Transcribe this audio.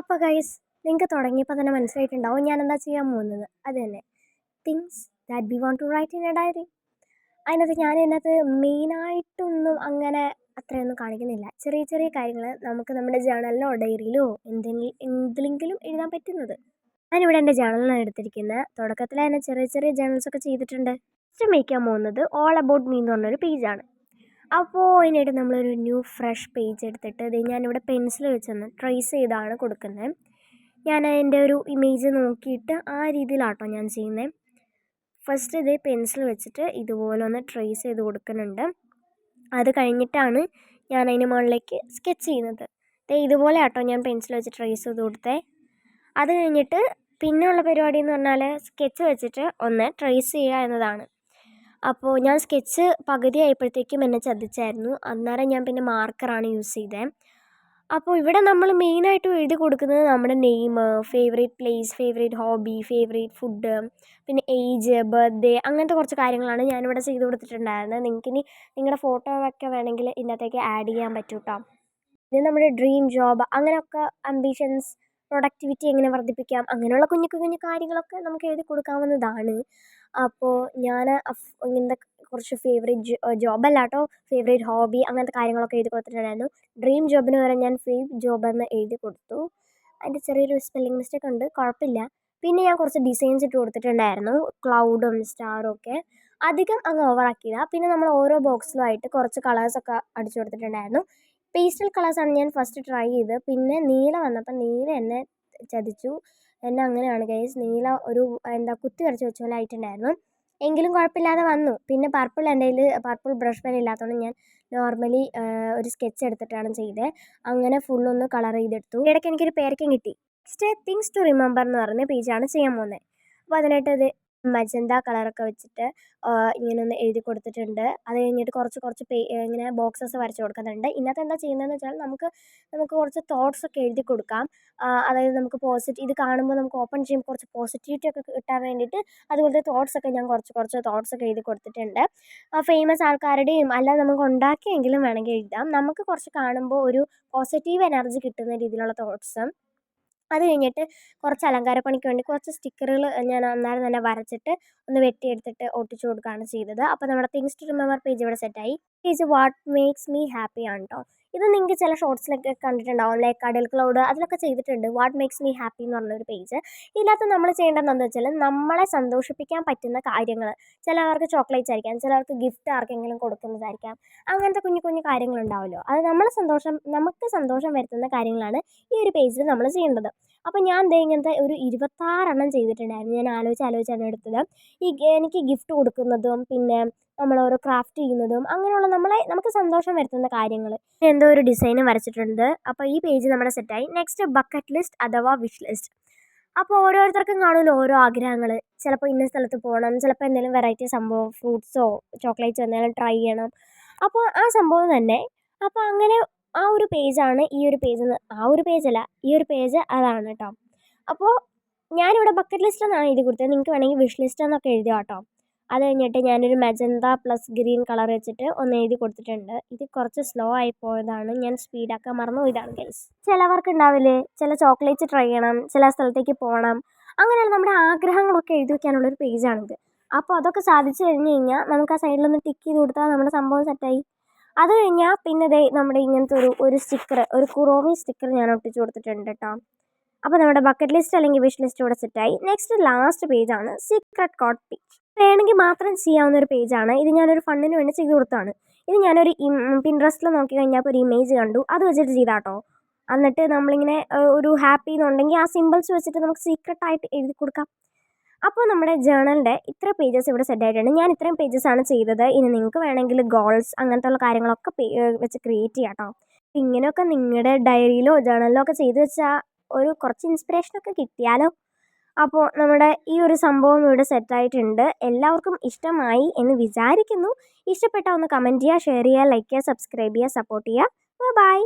അപ്പോൾ ഗൈസ്, നിങ്ങൾക്ക് തുടങ്ങിയപ്പോൾ തന്നെ മനസ്സിലായിട്ടുണ്ടാവും ഞാൻ എന്താ ചെയ്യാൻ പോകുന്നത്. അത് തന്നെ, things that we want to write in a diary. അതിനകത്ത് മെയിനായിട്ടൊന്നും അങ്ങനെ അത്രയൊന്നും കാണിക്കുന്നില്ല. ചെറിയ ചെറിയ കാര്യങ്ങൾ നമുക്ക് നമ്മുടെ ജേണലിലോ ഡയറിയിലോ എന്തിലെങ്കിലും എഴുതാൻ പറ്റുന്നത്. ഞാനിവിടെ എൻ്റെ ജേണലിനാണ് എടുത്തിരിക്കുന്നത്. തുടക്കത്തിൽ തന്നെ ചെറിയ ചെറിയ ജേണൽസൊക്കെ ചെയ്തിട്ടുണ്ട്. ഫസ്റ്റ് മേക്കാൻ പോകുന്നത് ഓൾ അബൌട്ട് മീ എന്ന് പറഞ്ഞൊരു പേജാണ്. അപ്പോൾ അതിനായിട്ട് നമ്മളൊരു ന്യൂ ഫ്രഷ് പേജ് എടുത്തിട്ട് ഇത് ഞാനിവിടെ പെൻസിൽ വെച്ചൊന്ന് ട്രേസ് ചെയ്താണ് കൊടുക്കുന്നത്. ഞാൻ അതിൻ്റെ ഒരു ഇമേജ് നോക്കിയിട്ട് ആ രീതിയിലാട്ടോ ഞാൻ ചെയ്യുന്നത്. ഫസ്റ്റ് ഇതേ പെൻസിൽ വെച്ചിട്ട് ഇതുപോലെ ഒന്ന് ട്രേസ് ചെയ്ത് കൊടുക്കുന്നുണ്ട്. അത് കഴിഞ്ഞിട്ടാണ് ഞാൻ അതിന് മുകളിലേക്ക് സ്കെച്ച് ചെയ്യുന്നത്. ഇതുപോലെ ആട്ടോ ഞാൻ പെൻസിൽ വെച്ച് ട്രേസ് ചെയ്ത് കൊടുത്തേ. അത് കഴിഞ്ഞിട്ട് പിന്നെയുള്ള പരിപാടി എന്ന് പറഞ്ഞാൽ സ്കെച്ച് വെച്ചിട്ട് ഒന്ന് ട്രേസ് ചെയ്യുക എന്നതാണ്. അപ്പോൾ ഞാൻ സ്കെച്ച് പകുതി ആയപ്പോഴത്തേക്കും എന്നെ ചതിച്ചായിരുന്നു. അന്നേരം ഞാൻ പിന്നെ മാർക്കറാണ് യൂസ് ചെയ്തത്. അപ്പോൾ ഇവിടെ നമ്മൾ മെയിനായിട്ടും എഴുതി കൊടുക്കുന്നത് നമ്മുടെ name, favourite place, favourite hobby, favourite food, പിന്നെ ഏജ്, ബർത്ത്ഡേ, അങ്ങനത്തെ കുറച്ച് കാര്യങ്ങളാണ് ഞാനിവിടെ ചെയ്ത് കൊടുത്തിട്ടുണ്ടായിരുന്നത്. നിങ്ങൾക്കിനി നിങ്ങളുടെ ഫോട്ടോ ഒക്കെ വേണമെങ്കിൽ ഇതിനകത്തേക്ക് ആഡ് ചെയ്യാൻ പറ്റും കേട്ടോ. ഇത് നമ്മുടെ ഡ്രീം ജോബ്, അങ്ങനെയൊക്കെ അംബിഷൻസ്, പ്രൊഡക്ടിവിറ്റി എങ്ങനെ വർദ്ധിപ്പിക്കാം, അങ്ങനെയുള്ള കുഞ്ഞു കുഞ്ഞു കാര്യങ്ങളൊക്കെ നമുക്ക് എഴുതി കൊടുക്കാവുന്നതാണ്. അപ്പോൾ ഞാൻ ഇങ്ങനത്തെ കുറച്ച് ഫേവറേറ്റ് ജോബല്ല കേട്ടോ, ഫേവറേറ്റ് ഹോബി അങ്ങനത്തെ കാര്യങ്ങളൊക്കെ എഴുതി കൊടുത്തിട്ടുണ്ടായിരുന്നു. ഡ്രീം ജോബിന് വരെ ഞാൻ ഫേവ് ജോബ് എന്ന് എഴുതി കൊടുത്തു. അതിൻ്റെ ചെറിയൊരു സ്പെല്ലിംഗ് മിസ്റ്റേക്ക് ഉണ്ട്, കുഴപ്പമില്ല. പിന്നെ ഞാൻ കുറച്ച് ഡിസൈൻസ് ഇട്ട് കൊടുത്തിട്ടുണ്ടായിരുന്നു, ക്ലൗഡും സ്റ്റാറും ഒക്കെ. അധികം അങ്ങ് ഓവറാക്കിയില്ല. പിന്നെ നമ്മൾ ഓരോ ബോക്സിലുമായിട്ട് കുറച്ച് കളേഴ്സൊക്കെ അടിച്ചു കൊടുത്തിട്ടുണ്ടായിരുന്നു. പേസ്റ്റൽ കളേഴ്സാണ് ഞാൻ ഫസ്റ്റ് ട്രൈ ചെയ്ത്. പിന്നെ നീല വന്നപ്പോൾ നീല എന്നെ ചതിച്ചു. എന്നെ അങ്ങനെയാണ് ഗൈസ്, നീല ഒരു കുത്തി വരച്ച് വെച്ച പോലെ ആയിട്ടുണ്ടായിരുന്നു. എങ്കിലും കുഴപ്പമില്ലാതെ വന്നു. പിന്നെ പർപ്പിൾ എൻ്റെ കയ്യിൽ പർപ്പിൾ ബ്രഷ് പെൻ ഇല്ലാത്തതുകൊണ്ട് ഞാൻ നോർമലി ഒരു സ്കെച്ച് എടുത്തിട്ടാണ് ചെയ്തത്. അങ്ങനെ ഫുള്ളൊന്ന് കളർ ചെയ്തെടുത്തു. ഇടയ്ക്ക് എനിക്കൊരു പേരയ്ക്കും കിട്ടി. നെക്സ്റ്റ് തിങ്സ് ടു റിമെമ്പർ എന്ന് പറഞ്ഞ പേജാണ് ചെയ്യാൻ പോകുന്നത്. അപ്പോൾ അതിനായിട്ട് അത് മജന്ത കളറൊക്കെ വെച്ചിട്ട് ഇങ്ങനെ ഒന്ന് എഴുതി കൊടുത്തിട്ടുണ്ട്. അത് കഴിഞ്ഞിട്ട് കുറച്ച് ഇങ്ങനെ ബോക്സസ് വരച്ച് കൊടുക്കുന്നുണ്ട്. ഇന്നത്തെ എന്താ ചെയ്യുന്നതെന്ന് വെച്ചാൽ നമുക്ക് കുറച്ച് തോട്ട്സ് ഒക്കെ എഴുതി കൊടുക്കാം. അതായത് നമുക്ക് ഇത് കാണുമ്പോൾ നമുക്ക് ഓപ്പൺ ചെയ്യുമ്പോൾ കുറച്ച് പോസിറ്റിവിറ്റി ഒക്കെ കിട്ടാൻ വേണ്ടിയിട്ട് അതുപോലത്തെ തോട്ട്സ് ഒക്കെ ഞാൻ കുറച്ച് തോട്ട്സ് ഒക്കെ എഴുതി കൊടുത്തിട്ടുണ്ട്. ഫേമസ് ആൾക്കാരുടെയും അല്ലാതെ നമുക്ക് ഉണ്ടാക്കിയെങ്കിലും വേണമെങ്കിൽ എഴുതാം. നമുക്ക് കുറച്ച് കാണുമ്പോൾ ഒരു പോസിറ്റീവ് എനർജി കിട്ടുന്ന രീതിയിലുള്ള തോട്ട്സ്. അത് കഴിഞ്ഞിട്ട് കുറച്ച് അലങ്കാരപ്പണിക്ക് വേണ്ടി കുറച്ച് സ്റ്റിക്കറുകൾ ഞാൻ അന്നേരം തന്നെ വരച്ചിട്ട് ഒന്ന് വെട്ടിയെടുത്തിട്ട് ഒട്ടിച്ചു കൊടുക്കുകയാണ് ചെയ്തത്. അപ്പോൾ നമ്മുടെ തിങ്സ് ടു റിമെമ്പർ പേജ് ഇവിടെ സെറ്റായി. Page what makes me happy ആണ് കേട്ടോ. ഇത് നിങ്ങൾക്ക് ചില ഷോർട്സിലൊക്കെ കണ്ടിട്ടുണ്ടാവും, ലൈക്ക് കടൽ ക്ലൗഡ് അതിലൊക്കെ ചെയ്തിട്ടുണ്ട്. വാട്ട് മേക്സ് മീ ഹാപ്പി എന്ന് പറഞ്ഞൊരു പേജ്. ഇതിനകത്ത് നമ്മൾ ചെയ്യേണ്ടത് എന്താണെന്ന് വെച്ചാൽ നമ്മളെ സന്തോഷിപ്പിക്കാൻ പറ്റുന്ന കാര്യങ്ങൾ, ചിലവർക്ക് ചോക്ലേറ്റ്സ് ആയിരിക്കാം, ചിലവർക്ക് ഗിഫ്റ്റ് ആർക്കെങ്കിലും കൊടുക്കുന്നതായിരിക്കാം, അങ്ങനത്തെ കുഞ്ഞു കുഞ്ഞു കാര്യങ്ങളുണ്ടാവുമല്ലോ. അത് നമുക്ക് സന്തോഷം വരുത്തുന്ന കാര്യങ്ങളാണ് ഈ ഒരു പേജിൽ നമ്മൾ ചെയ്യേണ്ടത്. അപ്പോൾ ഞാൻ ഇങ്ങനത്തെ ഒരു 26 ചെയ്തിട്ടുണ്ടായിരുന്നു. ഞാൻ ആലോചിച്ചാണ് എടുത്തത്. എനിക്ക് ഗിഫ്റ്റ് കൊടുക്കുന്നതും പിന്നെ നമ്മൾ ഓരോ ക്രാഫ്റ്റ് ചെയ്യുന്നതും അങ്ങനെയുള്ള നമുക്ക് സന്തോഷം വരുത്തുന്ന കാര്യങ്ങൾ എന്തോ ഒരു ഡിസൈനും വരച്ചിട്ടുണ്ട്. അപ്പോൾ ഈ പേജ് നമ്മുടെ സെറ്റായി. നെക്സ്റ്റ് ബക്കറ്റ് ലിസ്റ്റ് അഥവാ വിഷ് ലിസ്റ്റ്. അപ്പോൾ ഓരോരുത്തർക്കും കാണുമല്ലോ ഓരോ ആഗ്രഹങ്ങൾ. ചിലപ്പോൾ ഇന്ന സ്ഥലത്ത് പോകണം, ചിലപ്പോൾ എന്തെങ്കിലും വെറൈറ്റി സംഭവം, ഫ്രൂട്ട്സോ ചോക്ലേറ്റ്സോ എന്തെങ്കിലും ട്രൈ ചെയ്യണം. അപ്പോൾ ആ സംഭവം തന്നെ. അപ്പോൾ അങ്ങനെ ആ ഒരു പേജാണ് ഈ ഒരു പേജ്. ആ ഒരു പേജല്ല, ഈ ഒരു പേജ് അതാണ് കേട്ടോ. അപ്പോൾ ഞാനിവിടെ ബക്കറ്റ് ലിസ്റ്റ് എന്നാണ് എഴുതി കൊടുത്തത്. നിങ്ങൾക്ക് വേണമെങ്കിൽ വിഷ് ലിസ്റ്റ് എന്നൊക്കെ എഴുതുക കേട്ടോ. അത് കഴിഞ്ഞിട്ട് ഞാനൊരു മജന്ത പ്ലസ് ഗ്രീൻ കളർ വെച്ചിട്ട് ഒന്ന് എഴുതി കൊടുത്തിട്ടുണ്ട്. ഇത് കുറച്ച് സ്ലോ ആയി പോയതാണ്, ഞാൻ സ്പീഡാക്കാൻ മറന്നു പോയതാണ് ഗൈസ്. ചിലവർക്ക് ഉണ്ടാവില്ലേ ചില ചോക്ലേറ്റ്സ് ട്രൈ ചെയ്യണം, ചില സ്ഥലത്തേക്ക് പോകണം, അങ്ങനെയുള്ള നമ്മുടെ ആഗ്രഹങ്ങളൊക്കെ എഴുതി വയ്ക്കാനുള്ളൊരു പേജാണിത്. അപ്പോൾ അതൊക്കെ സാധിച്ചു കഴിഞ്ഞ് കഴിഞ്ഞാൽ നമുക്ക് ആ സൈഡിലൊന്ന് ടിക്ക് ചെയ്ത് കൊടുത്താൽ നമ്മുടെ സംഭവം സെറ്റായി. അത് കഴിഞ്ഞാൽ പിന്നെ നമ്മുടെ ഇങ്ങനത്തെ ഒരു സ്റ്റിക്കർ, ഒരു കുറോമി സ്റ്റിക്കർ ഞാൻ ഒട്ടിച്ച് കൊടുത്തിട്ടുണ്ട് കേട്ടോ. അപ്പോൾ നമ്മുടെ ബക്കറ്റ് ലിസ്റ്റ് അല്ലെങ്കിൽ വിഷ് ലിസ്റ്റ് ഇവിടെ സെറ്റായി. നെക്സ്റ്റ് ലാസ്റ്റ് പേജാണ് സീക്രട്ട് കോഡ് പേജ്. വേണമെങ്കിൽ മാത്രം ചെയ്യാവുന്ന ഒരു പേജാണ് ഇത്. ഞാനൊരു ഫണ്ടിന് വേണ്ടി ചെയ്ത് കൊടുത്തതാണ്. ഇത് ഞാനൊരു പിൻട്രസ്റ്റിൽ നോക്കി കഴിഞ്ഞപ്പോൾ ഒരു ഇമേജ് കണ്ടു, അത് വെച്ചിട്ട് ചെയ്താട്ടോ. എന്നിട്ട് നമ്മളിങ്ങനെ ഒരു ഹാപ്പി എന്നുണ്ടെങ്കിൽ ആ സിമ്പിൾസ് വെച്ചിട്ട് നമുക്ക് സീക്രട്ടായിട്ട് എഴുതി കൊടുക്കാം. അപ്പോൾ നമ്മുടെ ജേണലിൻ്റെ ഇത്ര പേജസ് ഇവിടെ സെറ്റ് ആയിട്ടുണ്ട്. ഞാൻ ഇത്രയും പേജസാണ് ചെയ്തത്. ഇനി നിങ്ങൾക്ക് വേണമെങ്കിൽ ഗോൾസ് അങ്ങനത്തെ ഉള്ള കാര്യങ്ങളൊക്കെ വെച്ച് ക്രിയേറ്റ് ചെയ്യാം കേട്ടോ. ഇങ്ങനെയൊക്കെ നിങ്ങളുടെ ഡയറിയിലോ ജേണലിലോ ഒക്കെ ചെയ്ത് വെച്ചാൽ ഒരു കുറച്ച് ഇൻസ്പിറേഷനൊക്കെ കിട്ടിയാലോ. അപ്പോൾ നമ്മുടെ ഈ ഒരു സംഭവം ഇവിടെ സെറ്റായിട്ടുണ്ട്. എല്ലാവർക്കും ഇഷ്ടമായി എന്ന് വിചാരിക്കുന്നു. ഇഷ്ടപ്പെട്ടാൽ ഒന്ന് കമൻറ്റ് ചെയ്യുക, ഷെയർ ചെയ്യുക, ലൈക്ക് ചെയ്യുക, സബ്സ്ക്രൈബ് ചെയ്യുക, സപ്പോർട്ട് ചെയ്യുക. ബൈ.